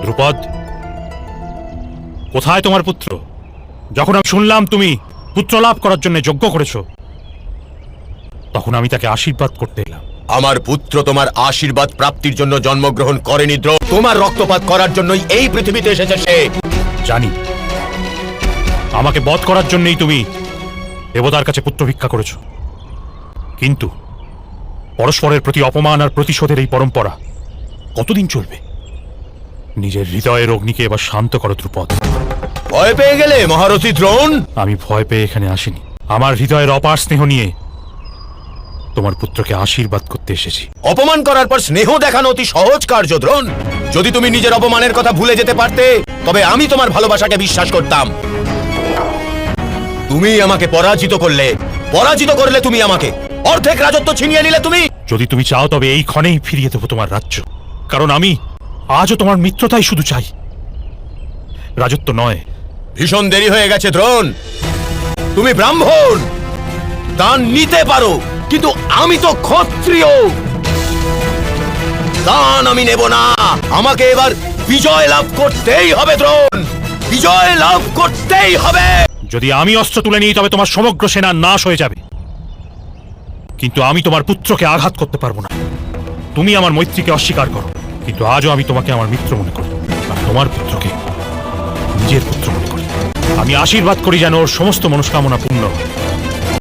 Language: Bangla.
ধ্রুপদ, কোথায় তোমার পুত্র? যখন আমি শুনলাম তুমি পুত্র লাভ করার জন্য যজ্ঞ করেছ, তখন আমি তাকে আশীর্বাদ করতে এলাম। আমার পুত্র তোমার আশীর্বাদ প্রাপ্তির জন্য জন্মগ্রহণ করেনি দ্রোণ, তোমার রক্তপাত করার জন্যই এই পৃথিবীতে এসেছে সে। জানি, আমাকে বধ করার জন্যই তুমি দেবতার কাছে পুত্র ভিক্ষা করেছ, কিন্তু পরস্পরের প্রতি অপমান আর প্রতিশোধের এই পরম্পরা কতদিন চলবে? নিজের হৃদয়ের অগ্নিকে এবার শান্ত করো ধ্রুপদ। ভয় পেয়ে গেলে মহারথী দ্রোণ? আমি ভয় পেয়ে এখানে আসিনি, আমার হৃদয়ের অপার স্নেহ নিয়ে তোমার পুত্রকে আশীর্বাদ করতে এসেছি। অপমান করার পর স্নেহ দেখানো অতি সহজ কার্য দ্রোণ। যদি তুমি নিজের অপমানের কথা ভুলে যেতে পারতে, তবে আমি তোমার ভালোবাসাকে বিশ্বাস করতাম। তুমি আমাকে পরাজিত করলে তুমি আমাকে অর্ধেক রাজত্ব ছিনিয়ে নিলে তুমি। যদি তুমি চাও তবে এই ক্ষণেই ফিরিয়ে দেবো তোমার রাজ্য, কারণ আমি আজও তোমার মিত্রতাই শুধু চাই, রাজত্ব নয়। ভীষণ দেরি হয়ে গেছে দ্রোণ। তুমি ব্রাহ্মণ, দান নিতে পারো, কিন্তু আমি তো ক্ষত্রিয়, দান আমি নেব না। আমাকে এবার বিজয় লাভ করতেই হবে দ্রোণ, বিজয় লাভ করতেই হবে। যদি আমি অস্ত্র তুলে নিই তবে তোমার সমগ্র সেনা নাশ হয়ে যাবে, কিন্তু আমি তোমার পুত্রকে আঘাত করতে পারবো না। তুমি আমার মৈত্রীকে অস্বীকার করো, কিন্তু আজও আমি তোমাকে আমার মিত্র মনে করি, আর তোমার পুত্রকে নিজের পুত্র মনে করি। আমি আশীর্বাদ করি যেন ওর সমস্ত মনস্কামনা পূর্ণ হয়।